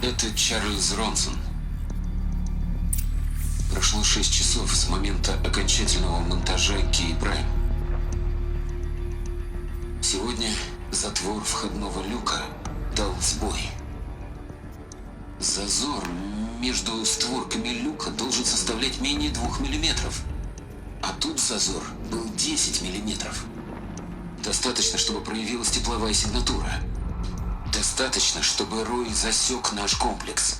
Это Чарльз Ронсон. Прошло 6 часов с момента окончательного монтажа Кей Прайм. Сегодня затвор входного люка дал сбой. Зазор между створками люка должен составлять менее 2 миллиметров. А тут зазор был 10 миллиметров. Достаточно, чтобы проявилась тепловая сигнатура. Достаточно, чтобы Рой засек наш комплекс.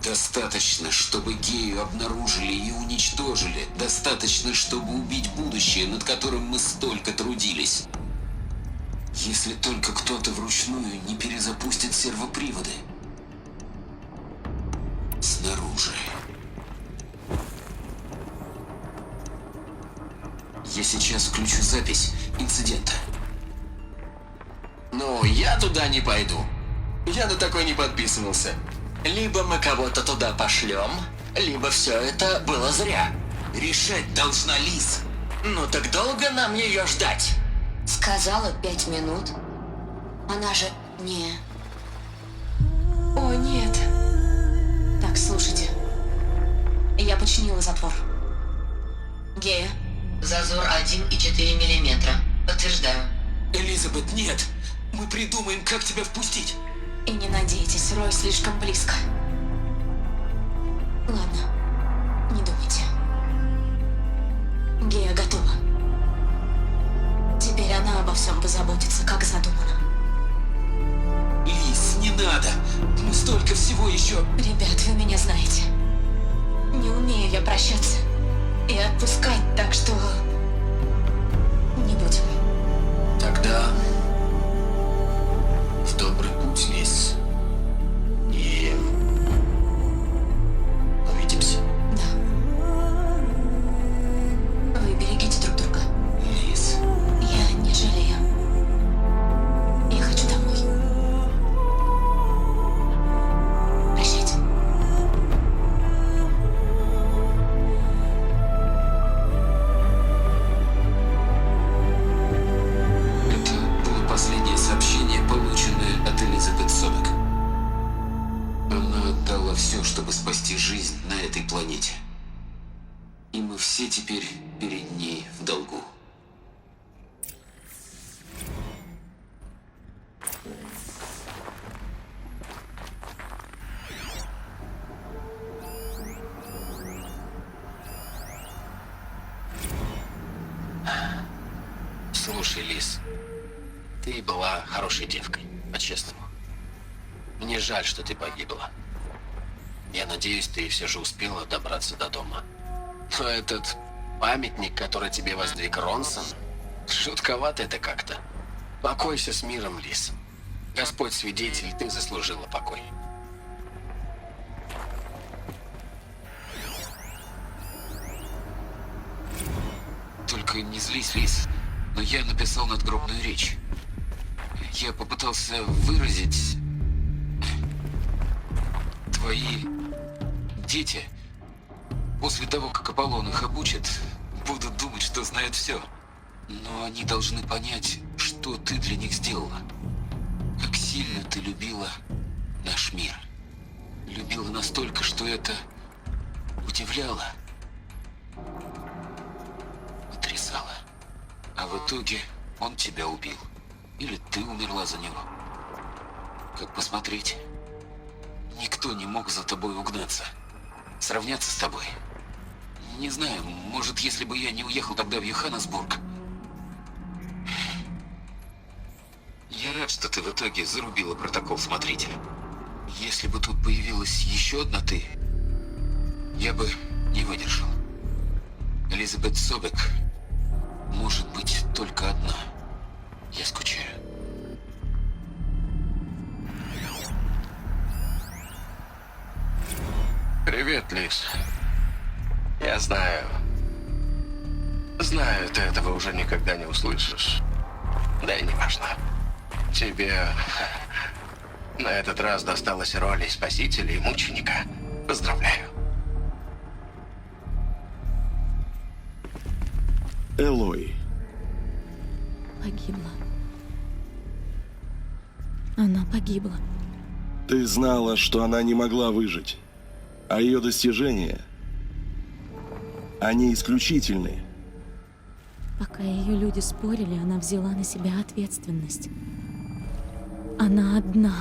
Достаточно, чтобы Гею обнаружили и уничтожили. Достаточно, чтобы убить будущее, над которым мы столько трудились. Если только кто-то вручную не перезапустит сервоприводы. Снаружи. Я сейчас включу запись инцидента. Ну, я туда не пойду. Я на такой не подписывался. Либо мы кого-то туда пошлем, либо все это было зря. Решать должна Лиз. Ну так долго нам ее ждать? Сказала 5 минут. Она же не... О, нет. Так, слушайте. Я починила затвор. Гея. Зазор 1,4 миллиметра. Подтверждаю. Элизабет, нет! Мы придумаем, как тебя впустить. И не надейтесь, Рой слишком близко. Ладно, не думайте. Гея готова. Теперь она обо всем позаботится, как задумано. Лиз, не надо! Мы столько всего еще... Ребят, вы меня знаете. Не умею я прощаться и отпускать, так что... не будем. Тогда в добрый путь, Лиз. И увидимся. Да. Вы берегите друг друга. Лиз, Я не жалею. Я хочу домой. Прощайте. это было последнее сообщение, полученное от Элизабет Собек. Она отдала все, чтобы спасти жизнь на этой планете. И мы все теперь перед ней в долгу. Слушай, Лиз, ты была хорошей девкой, по-честному. Мне жаль, что ты погибла. Я надеюсь, ты все же успела добраться до дома. Но этот памятник, который тебе воздвиг Ронсон, жутковато это как-то. Покойся с миром, Лиз. Господь свидетель, ты заслужила покой. Только не злись, Лиз, но я написал надгробную речь. Я попытался выразить... Твои дети, после того, как Аполлон их обучит, будут думать, что знают все. Но они должны понять, что ты для них сделала. Как сильно ты любила наш мир. Любила настолько, что это удивляло. Потрясало. А в итоге он тебя убил. Или ты умерла за него. Как посмотреть? Никто не мог за тобой угнаться. Сравняться с тобой. Не знаю, может, если бы я не уехал тогда в Йоханнесбург. Я рад, что ты в итоге зарубила протокол смотрителя. Если бы тут появилась еще одна ты, я бы не выдержал. Элизабет Собек может быть только одна. Я скучаю. Привет, Лиз. Я знаю. Знаю, ты этого уже никогда не услышишь. Да и не важно. Тебе на этот раз досталась роль и спасителя, и мученика. Поздравляю. Элой. Погибла. Она погибла. Ты знала, что она не могла выжить. А ее достижения, они исключительны. Пока ее люди спорили, она взяла на себя ответственность. Она одна.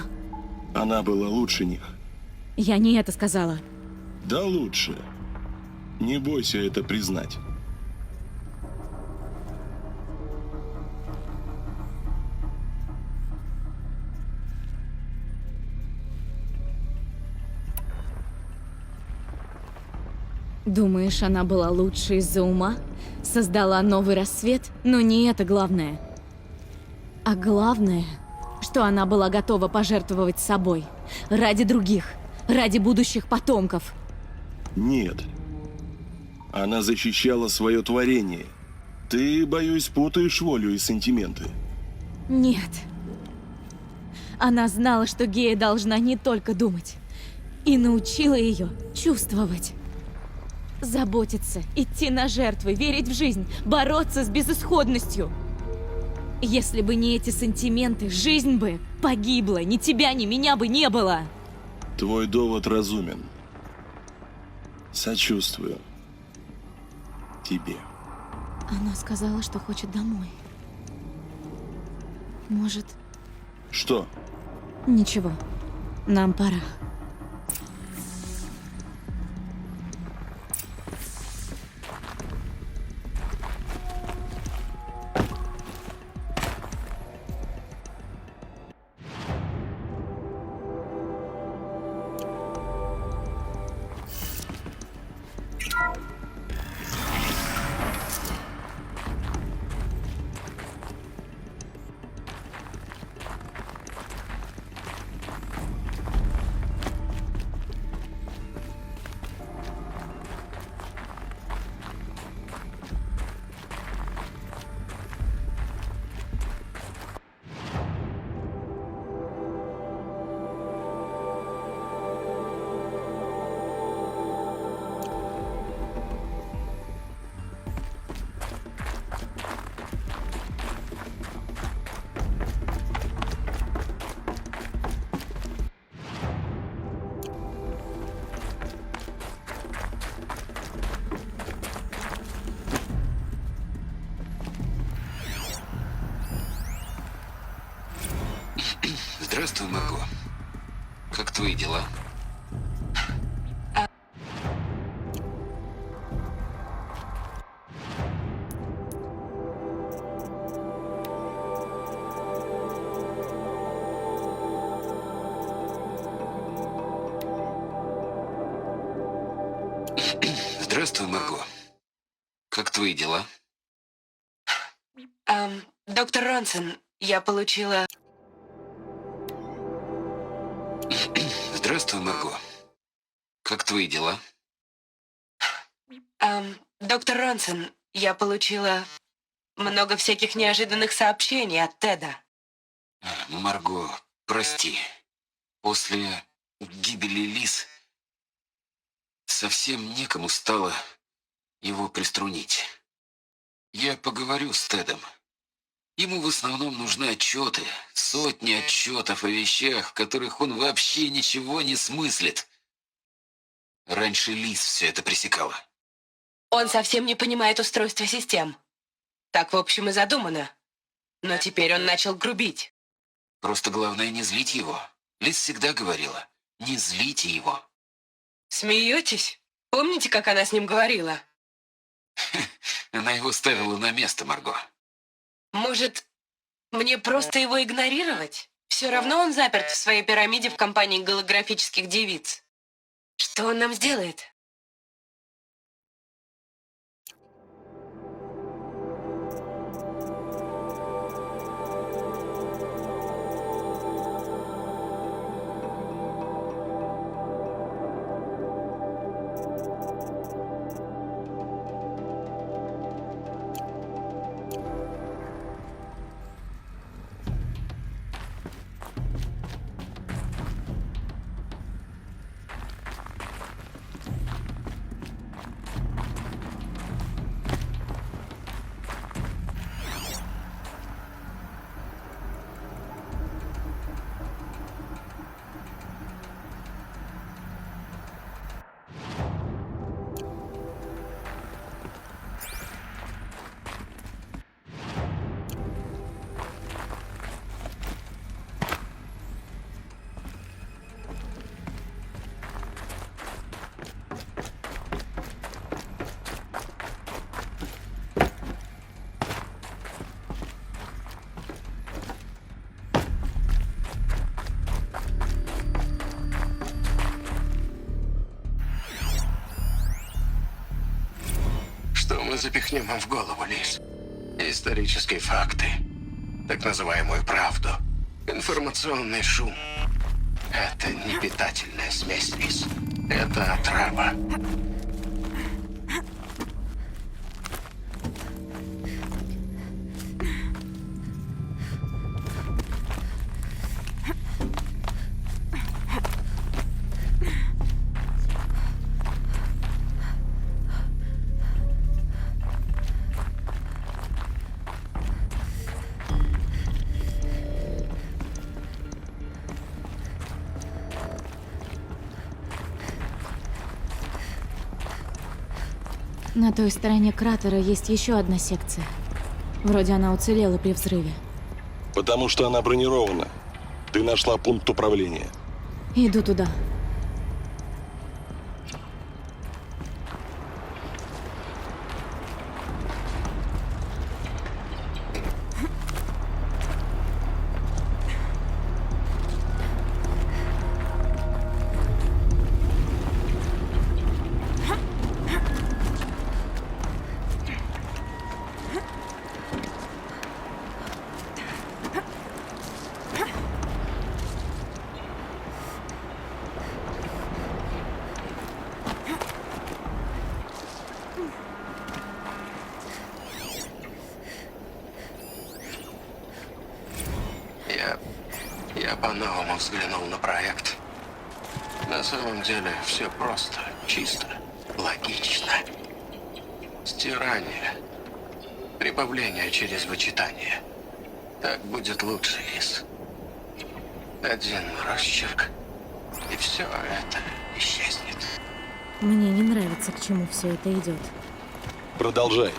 Она была лучше них. Я не это сказала. Да лучше. Не бойся это признать. Думаешь, она была лучше из-за ума? Создала новый рассвет? Но не это главное. А главное, что она была готова пожертвовать собой. Ради других. Ради будущих потомков. Нет. Она защищала свое творение. Ты, боюсь, путаешь волю и сантименты. Нет. Она знала, что Гея должна не только думать. И научила ее чувствовать. Заботиться, идти на жертвы, верить в жизнь, бороться с безысходностью. Если бы не эти сантименты, жизнь бы погибла. Ни тебя, ни меня бы не было. Твой довод разумен. Сочувствую тебе. Она сказала, что хочет домой. Может, Что? ничего. Нам пора. Здравствуй, Марго. Как твои дела? Здравствуй, Марго. Как твои дела? Доктор Ронсон, я получила... Здравствуй, Марго. Как твои дела? Доктор Ронсон, я получила много всяких неожиданных сообщений от Теда. Марго, прости. После гибели Лиз совсем некому стало его приструнить. Я поговорю с Тедом. Ему в основном нужны отчеты, сотни отчетов о вещах, в которых он вообще ничего не смыслит. Раньше Лиз все это пресекала. Он совсем не понимает устройства систем. Так, в общем, и задумано. Но теперь он начал грубить. Просто главное не злить его. Лиз всегда говорила, не злите его. Смеетесь? Помните, как она с ним говорила? Она его ставила на место, Марго. Может, мне просто его игнорировать? Все равно он заперт в своей пирамиде в компании голографических девиц. Что он нам сделает? запихнем им в голову, Лис. Исторические факты. Так называемую правду. Информационный шум. Это не питательная смесь, Лис. Это отрава. На той стороне кратера есть еще одна секция. Вроде она уцелела при взрыве. Потому что она бронирована. Ты нашла пункт управления. Иду туда. Я по-новому взглянул на проект. На самом деле все просто, чисто, логично. Стирание. Прибавление через вычитание. Так будет лучше, Лис. Один росчерк, и все это исчезнет. Мне не нравится, к чему все это идет. Продолжай.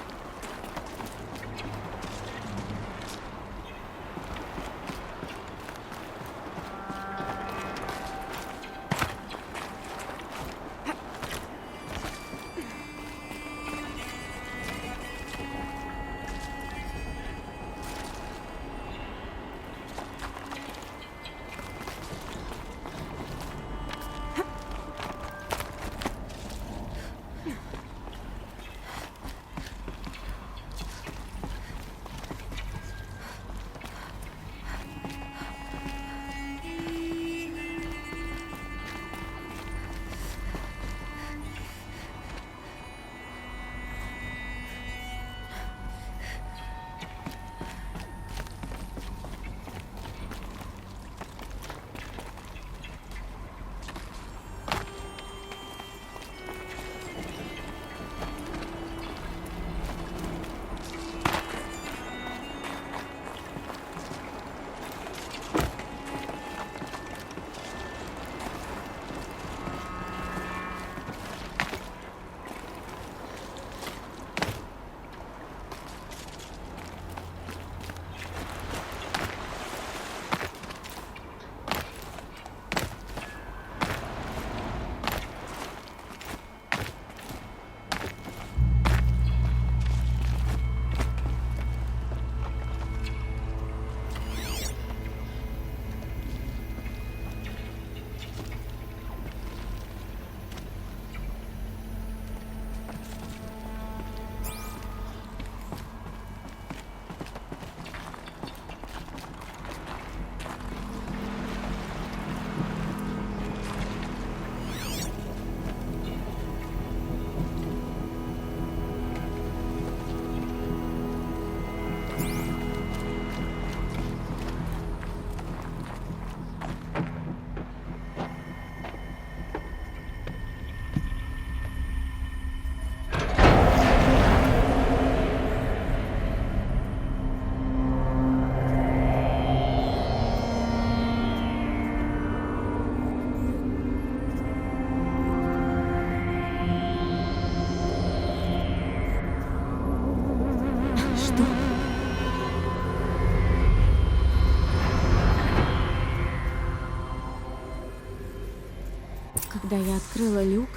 Когда я открыла люк,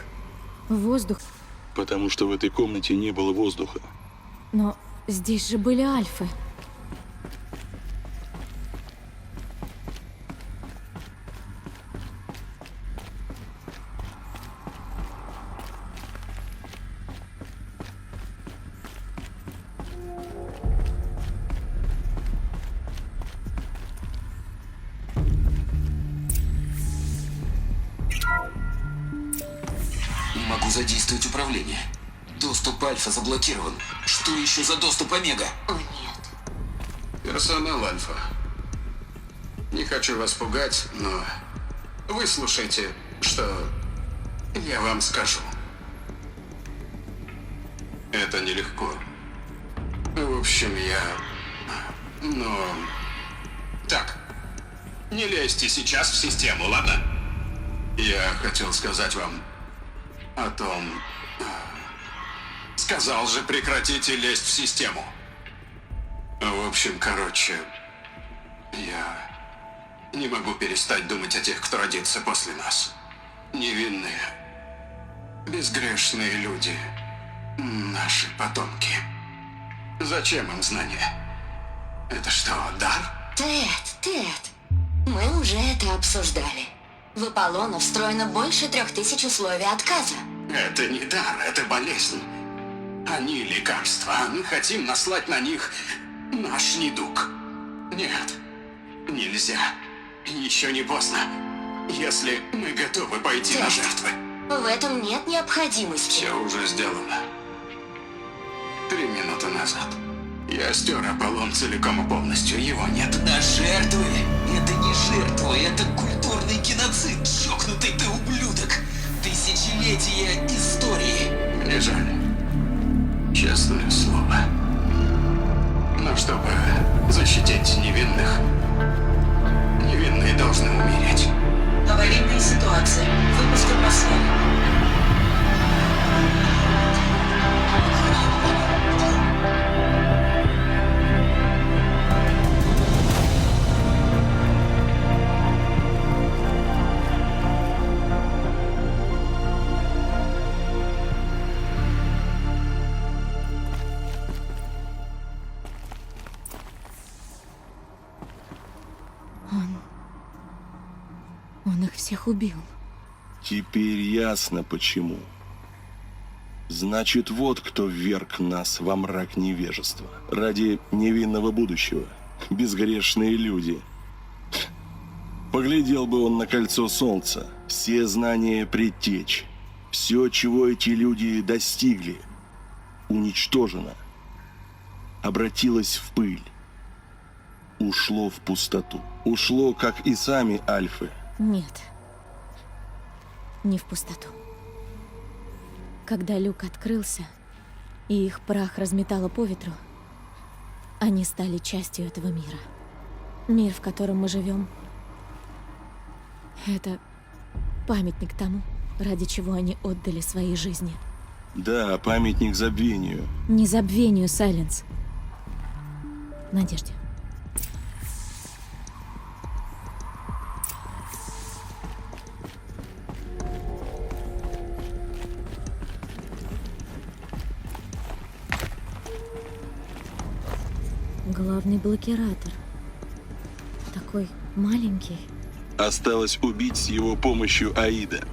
воздух... Потому что в этой комнате не было воздуха. Но здесь же были альфы. могу задействовать управление. Доступ Альфа заблокирован. Что еще за доступ Омега? О, нет. Персонал Альфа. Не хочу вас пугать, но выслушайте, что я вам скажу. Это нелегко. В общем, Так, не лезьте сейчас в систему, ладно? Я хотел сказать вам о том... Сказал же, прекратите лезть в систему. В общем, короче, я не могу перестать думать о тех, кто родится после нас. Невинные, безгрешные люди, наши потомки. Зачем им знания? Это что, дар? Тед, мы уже это обсуждали. В Аполлону встроено больше 3000 условий отказа. Это не дар, это болезнь. Они лекарства, а мы хотим наслать на них наш недуг. Нет, нельзя. Еще не поздно. Если мы готовы пойти на жертвы. В этом нет необходимости. Все уже сделано. 3 минуты назад. Я стер Аполлон целиком и полностью, его нет. На жертвы? Это не жертва, это культурный геноцид, чокнутый ты ублюдок. Тысячелетия истории. Мне жаль. Честное слово. Но чтобы защитить невинных, невинные должны умереть. Аварийная ситуация. Выпуск атмосферы. Он их всех убил. Теперь ясно почему. Значит, вот кто вверг нас во мрак невежества. Ради невинного будущего. Безгрешные люди. Поглядел бы он на кольцо солнца. Все знания предтеч. Все, чего эти люди достигли, уничтожено. Обратилось в пыль. Ушло в пустоту. Ушло, как и сами альфы. Нет. Не в пустоту. Когда люк открылся, и их прах разметало по ветру, они стали частью этого мира. Мир, в котором мы живем, это памятник тому, ради чего они отдали свои жизни. Да, памятник забвению. Не забвению, Сайленс. Надежде. Главный блокиратор. Такой маленький. Осталось убить с его помощью Аида.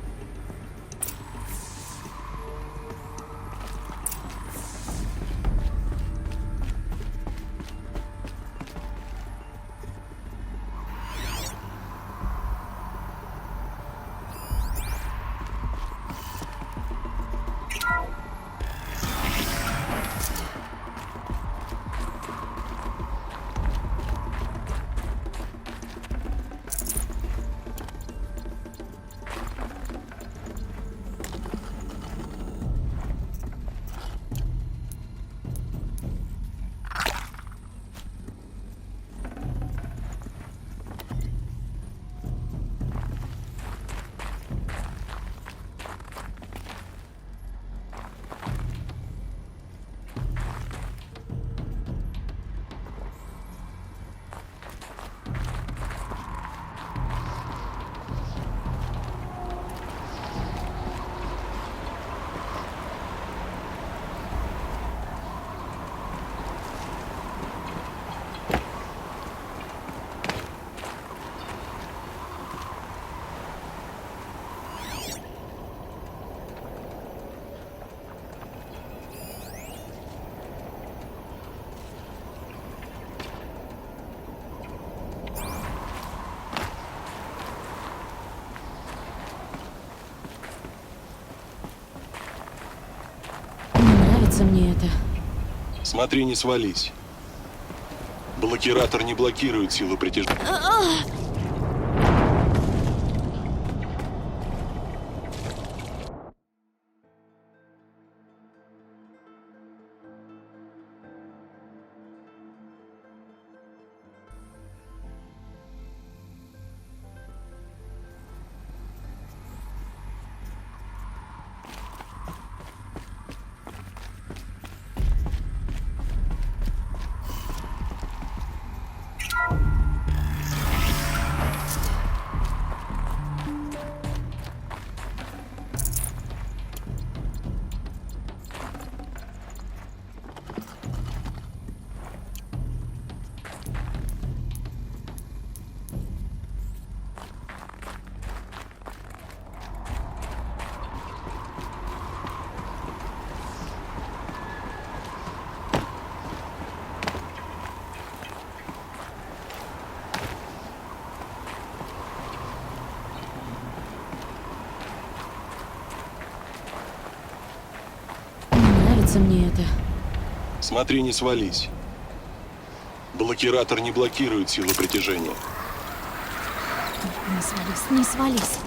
это? Смотри, не свались. Блокиратор не блокирует силу притяжения. Не нравится мне это. Смотри, не свались. Блокиратор не блокирует силу притяжения. Не свались, не свались.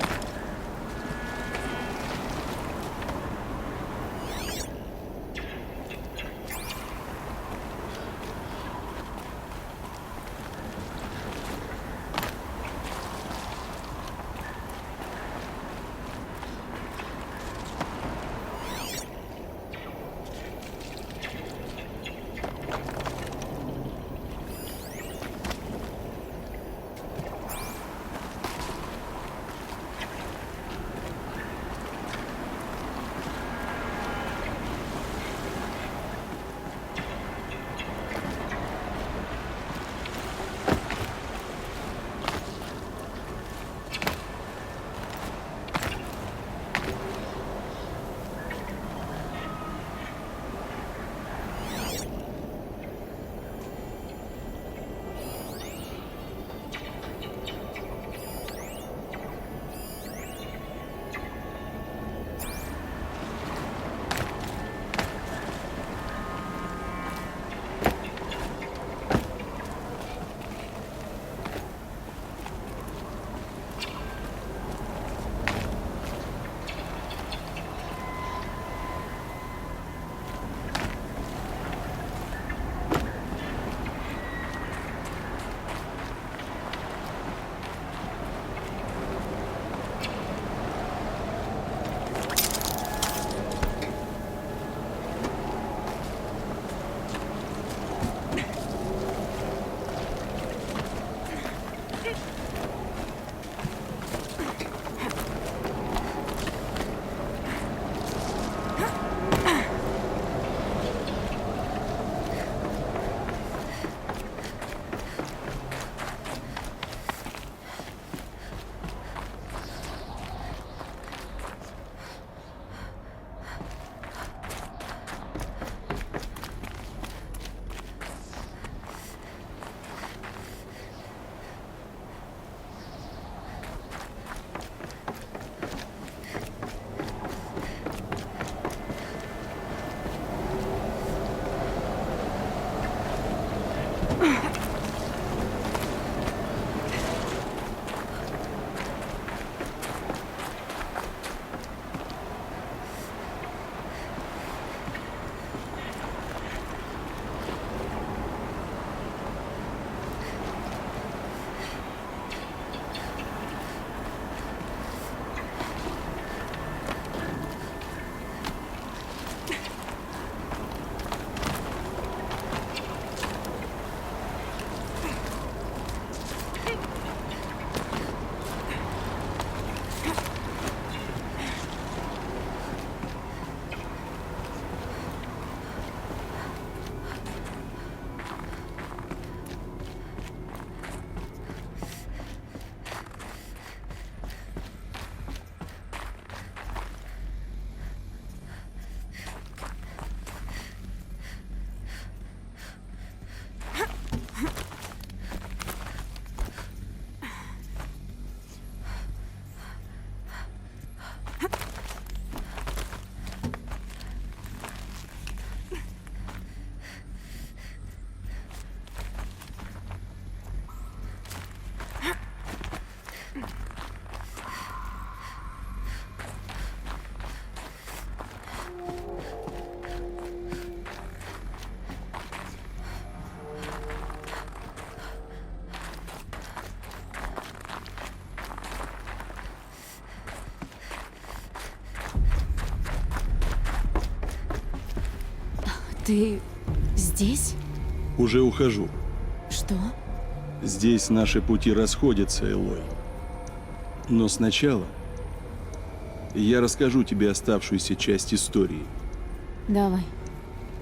Ты здесь? Уже ухожу. Что? Здесь наши пути расходятся, Элой. Но сначала я расскажу тебе оставшуюся часть истории. Давай.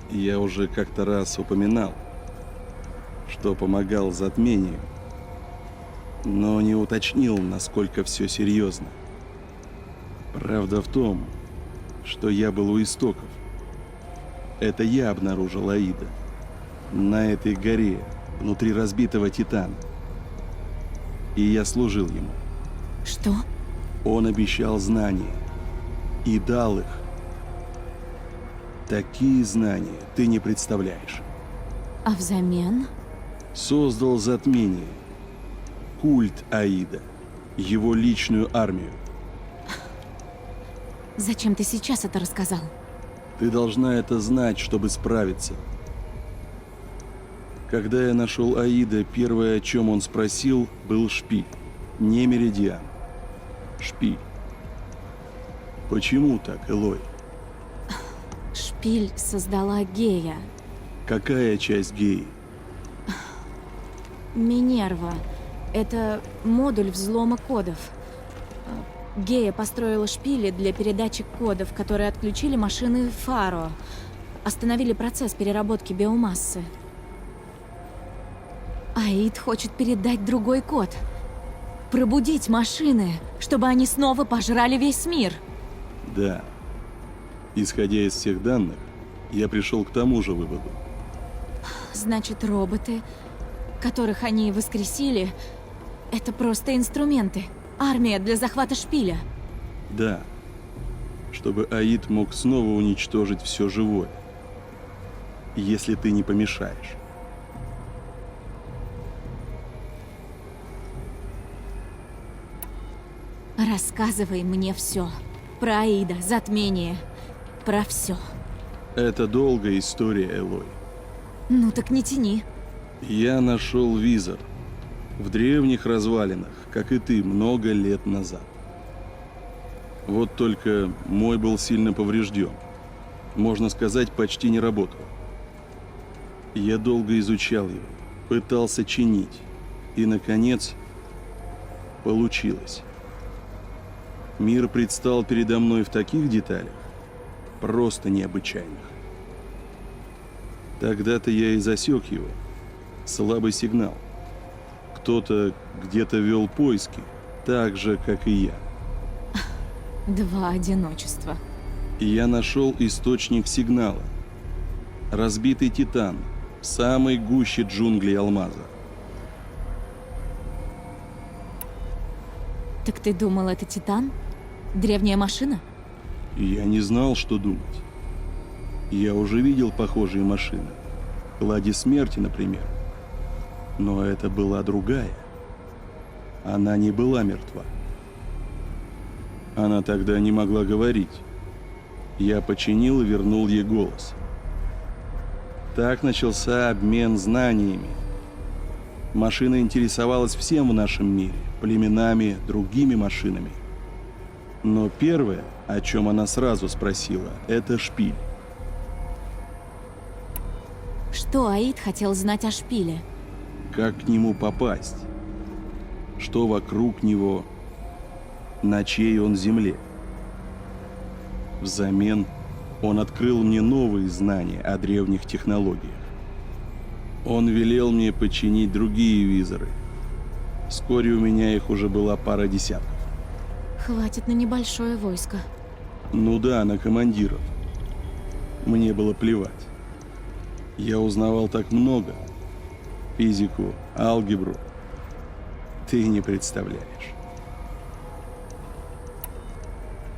Я уже как-то раз упоминал, что помогал затмению, но не уточнил, насколько все серьезно. Правда в том, что я был у истоков. Это я обнаружил Аида на этой горе, внутри разбитого Титана. И я служил ему. Что? Он обещал знания и дал их. Такие знания ты не представляешь. А взамен? Создал затмение, культ Аида, его личную армию. Зачем ты сейчас это рассказал? Ты должна это знать, чтобы справиться. Когда я нашел Аида, первое, о чем он спросил, был шпиль, не меридиан. Шпиль. Почему так, Элой? Шпиль создала Гея. Какая часть Геи? Минерва. Это модуль взлома кодов. Гея построила шпили для передачи кодов, которые отключили машины Фаро. Остановили процесс переработки биомассы. Аид хочет передать другой код. Пробудить машины, чтобы они снова пожрали весь мир. Да. Исходя из всех данных, я пришел к тому же выводу. Значит, роботы, которых они воскресили, это просто инструменты. Армия для захвата шпиля. Да. Чтобы Аид мог снова уничтожить все живое. Если ты не помешаешь. Рассказывай мне все. Про Аида, затмение. Про все. Это долгая история, Элой. Ну так не тяни. Я нашел визор в древних развалинах, как и ты, много лет назад. Вот только мой был сильно поврежден. Можно сказать, почти не работал. Я долго изучал его, пытался чинить. И, наконец, получилось. Мир предстал передо мной в таких деталях, просто необычайных. Тогда-то я и засек его. Слабый сигнал. Кто-то где-то вел поиски, так же, как и я. Два одиночества. И я нашел источник сигнала. Разбитый Титан в самой гуще джунглей Алмаза. Так ты думал, это Титан? Древняя машина? И я не знал, что думать. Я уже видел похожие машины. В Ладе Смерти, например. Но это была другая. Она не была мертва. Она тогда не могла говорить. Я починил и вернул ей голос. Так начался обмен знаниями. Машина интересовалась всем в нашем мире. Племенами, другими машинами. Но первое, о чем она сразу спросила, это шпиль. Что Аид хотел знать о шпиле? Как к нему попасть? Что вокруг него? На чьей он земле? Взамен он открыл мне новые знания о древних технологиях. Он велел мне починить другие визоры. Вскоре у меня их уже была пара десятков. Хватит на небольшое войско. Ну да, на командиров. Мне было плевать. Я узнавал так много. Физику, алгебру. Ты не представляешь.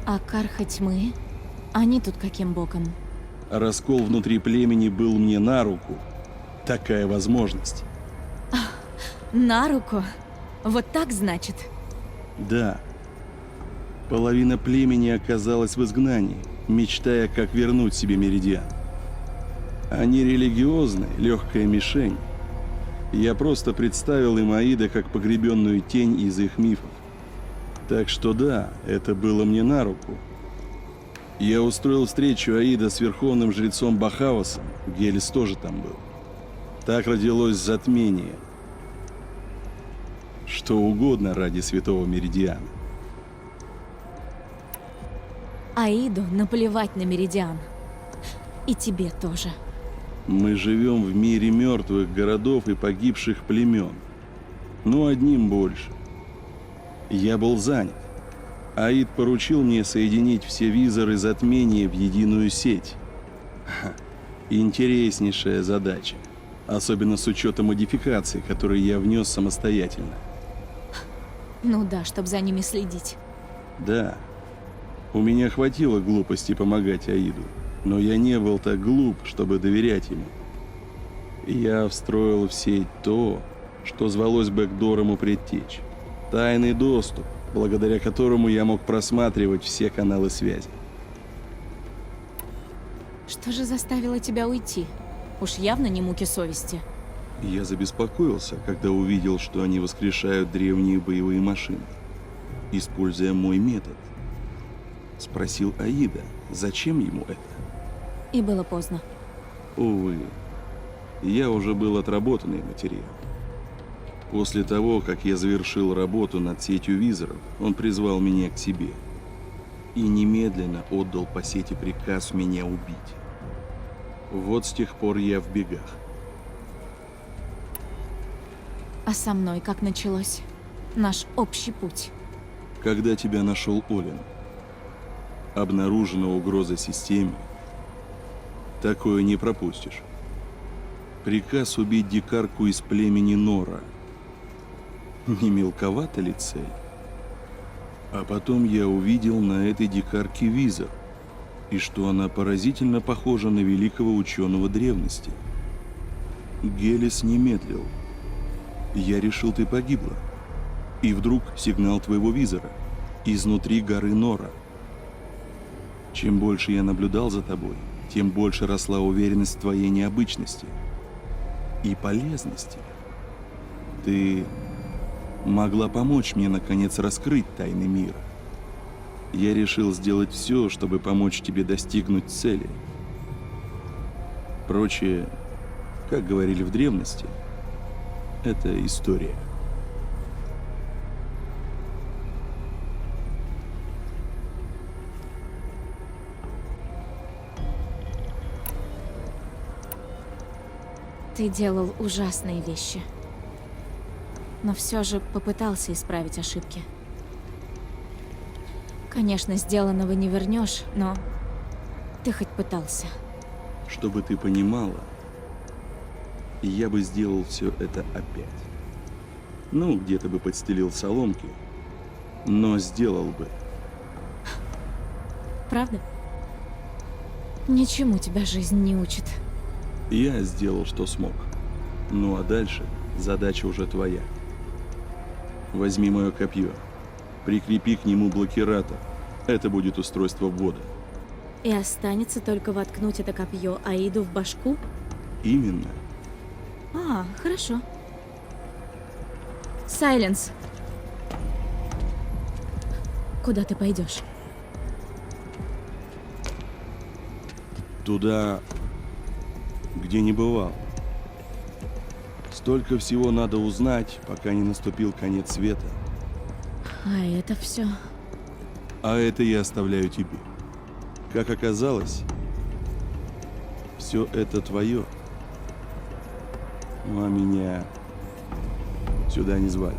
А Карха Тьмы? Они тут каким боком? Раскол внутри племени был мне на руку. Такая возможность. На руку? Вот так, значит? Да. Половина племени оказалась в изгнании, мечтая, как вернуть себе меридиан. Они религиозны, легкая мишень. Я просто представил им Аида как погребенную тень из их мифов. Так что да, это было мне на руку. Я устроил встречу Аида с верховным жрецом Бахавасом. Гелис тоже там был. Так родилось затмение. Что угодно ради святого Меридиана. Аиду наплевать на Меридиан. И тебе тоже. Мы живем в мире мертвых городов и погибших племен. Но одним больше. Я был занят. Аид поручил мне соединить все визоры затмения в единую сеть. Интереснейшая задача. Особенно с учетом модификаций, которые я внес самостоятельно. Ну да, чтобы за ними следить. Да. У меня хватило глупости помогать Аиду. Но я не был так глуп, чтобы доверять ему. Я встроил в сеть то, что звалось бэкдором у предтеч. Тайный доступ, благодаря которому я мог просматривать все каналы связи. Что же заставило тебя уйти? Уж явно не муки совести. Я забеспокоился, когда увидел, что они воскрешают древние боевые машины, используя мой метод. Спросил Аида, зачем ему это? И было поздно. Увы, я уже был отработанный материал. После того, как я завершил работу над сетью визоров, он призвал меня к себе и немедленно отдал по сети приказ меня убить. Вот с тех пор я в бегах. А со мной как началось? Наш общий путь. Когда тебя нашел Олин, обнаружена угроза системе, такое не пропустишь. Приказ убить дикарку из племени Нора. Не мелковата ли цель? А потом я увидел на этой дикарке визор, и что она поразительно похожа на великого ученого древности. Гелис не медлил. Я решил, ты погибла. И вдруг сигнал твоего визора изнутри горы Нора. Чем больше я наблюдал за тобой, тем больше росла уверенность в твоей необычности и полезности. Ты могла помочь мне, наконец, раскрыть тайны мира. Я решил сделать все, чтобы помочь тебе достигнуть цели. Прочее, как говорили в древности, это история. Ты делал ужасные вещи. Но все же попытался исправить ошибки. Конечно, сделанного не вернешь, но ты хоть пытался. Чтобы ты понимала, я бы сделал все это опять. Ну, где-то бы подстелил соломки, но сделал бы. Правда? Ничему тебя жизнь не учит. Я сделал, что смог. Ну а дальше задача уже твоя. Возьми мое копье. Прикрепи к нему блокиратор. Это будет устройство ввода. И останется только воткнуть это копье Аиду в башку? Именно. А, хорошо. Сайленс. Куда ты пойдешь? Туда, где не бывал. Столько всего надо узнать, пока не наступил конец света. А это все. А это я оставляю тебе. Как оказалось, все это твое. Ну а меня сюда не звали.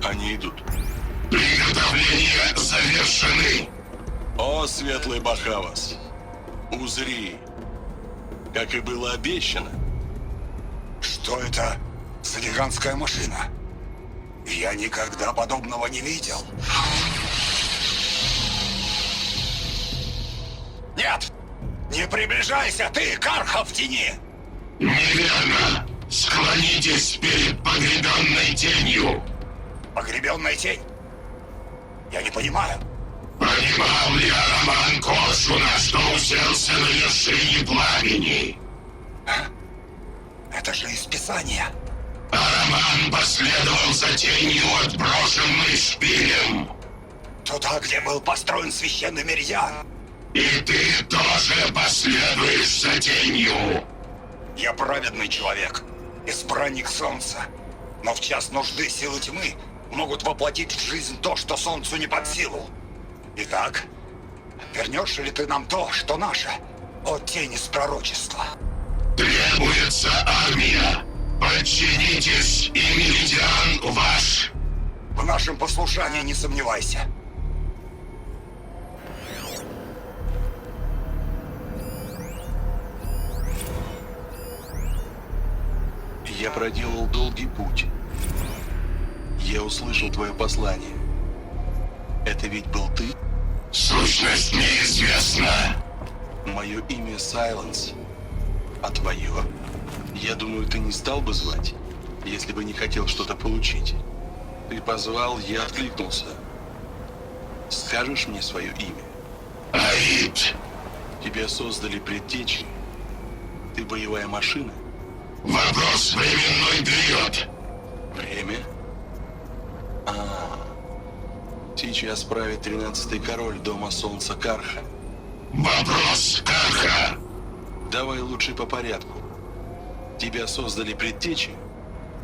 Они идут. Приготовления завершены. О, светлый Бахавас, узри, как и было обещано. Что это за гигантская машина? Я никогда подобного не видел. Нет! Не приближайся, ты, Карха в тени! Неверно. Склонитесь перед погребенной тенью. Погребенная тень? Я не понимаю. По Понимал ли Араман Коршуна, что уселся на вершине пламени? Это же из Писания. Араман последовал за тенью, отброшенной шпилем. Туда, где был построен священный меридиан. И ты тоже последуешь за тенью. Я праведный человек, избранник солнца. Но в час нужды силы тьмы могут воплотить в жизнь то, что солнцу не под силу. Итак, вернешь ли ты нам то, что наше, от тени с пророчества? Требуется армия. Подчинитесь, и меридиан ваш. В нашем послушании не сомневайся. Я проделал долгий путь. Я услышал твое послание. Это ведь был ты? Сущность неизвестна. Мое имя Сайленс. А твое? Я думаю, ты не стал бы звать, если бы не хотел что-то получить. Ты позвал, я откликнулся. Скажешь мне свое имя? Аид. Тебя создали предтечи. Ты боевая машина? Вопрос временной период. Время? Сейчас правит 13-й король Дома Солнца Карха. Вопрос Карха. Давай лучше по порядку. Тебя создали предтечи?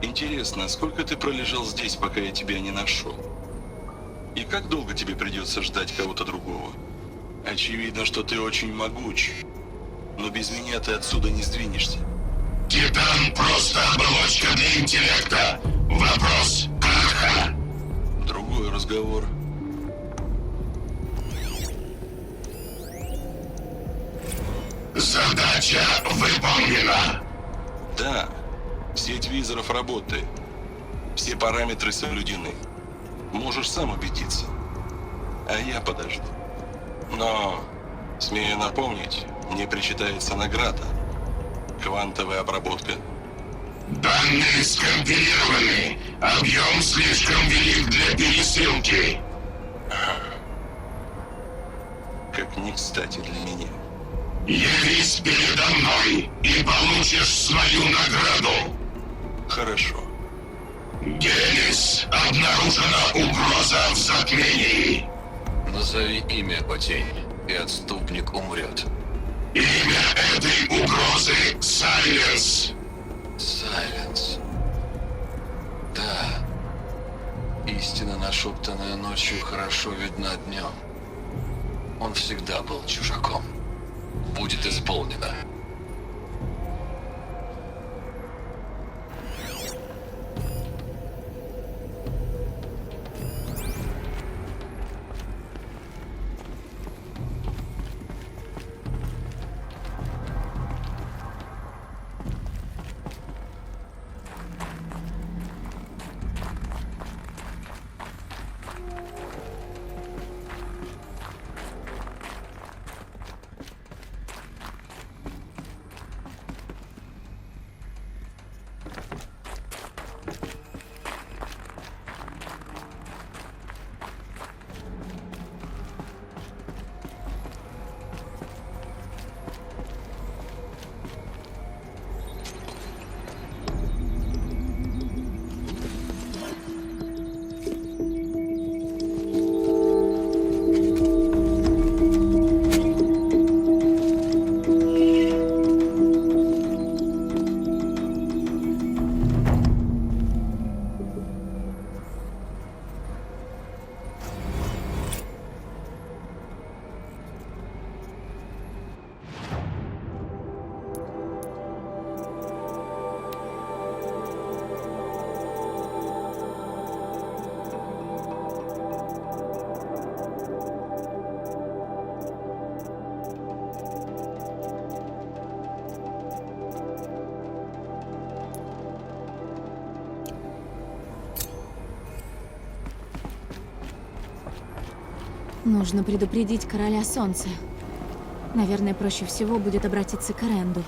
Интересно, сколько ты пролежал здесь, пока я тебя не нашел? И как долго тебе придется ждать кого-то другого? Очевидно, что ты очень могуч. Но без меня ты отсюда не сдвинешься. Титан просто оболочка для интеллекта. Вопрос Карха. Другой разговор. Задача выполнена. Да, сеть визоров работает. Все параметры соблюдены. Можешь сам убедиться. А я подожду. Но, смею напомнить, мне причитается награда. Квантовая обработка. Данные скомпилированы. Объем слишком велик для пересылки. Как не кстати для меня. Явись передо мной и получишь свою награду. Хорошо. Гелис, обнаружена угроза в затмении. Назови имя по тени, и отступник умрет. Имя этой угрозы — Сайленс. Сайленс. Да. Истина, нашептанная ночью, хорошо видна днем. Он всегда был чужаком. Будет исполнено. Нужно предупредить Короля Солнца. Наверное, проще всего будет обратиться к Эренду.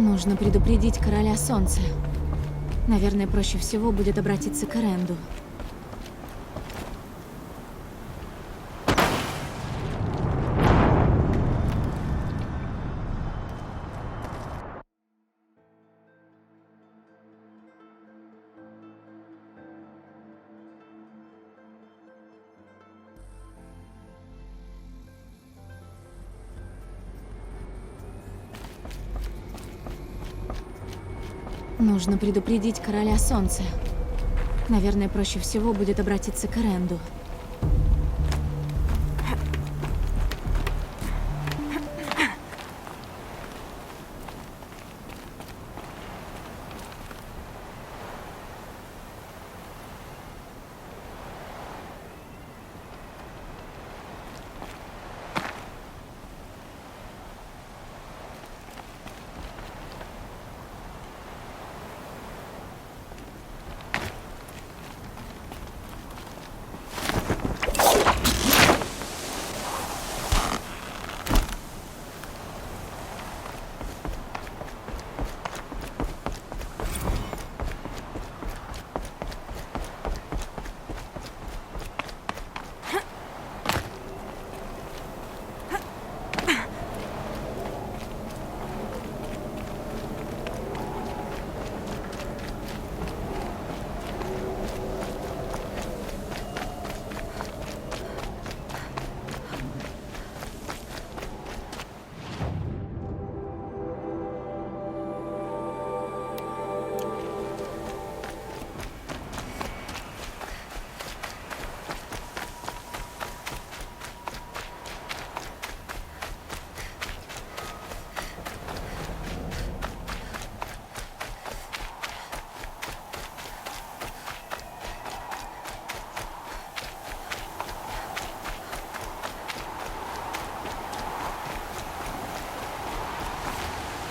Нужно предупредить Короля Солнца. Наверное, проще всего будет обратиться к Эренду. Нужно предупредить Короля Солнца. Наверное, проще всего будет обратиться к Эренду.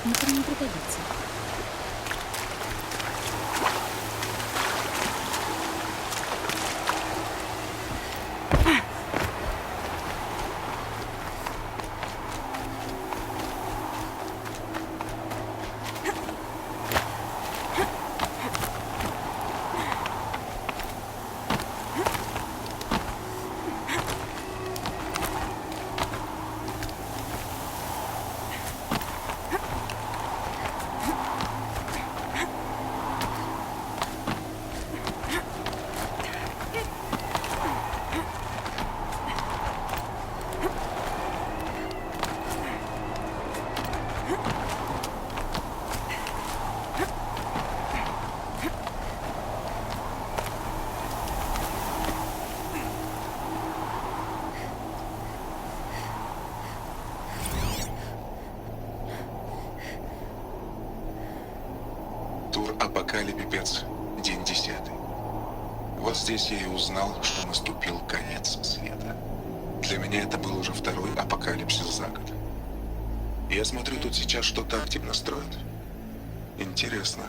Это не пригодится. Тур Апокалипипец, день 10. Вот здесь я и узнал, что наступил конец света. Для меня это был уже второй апокалипсис за год. Я смотрю, тут сейчас что-то активно строят. Интересно,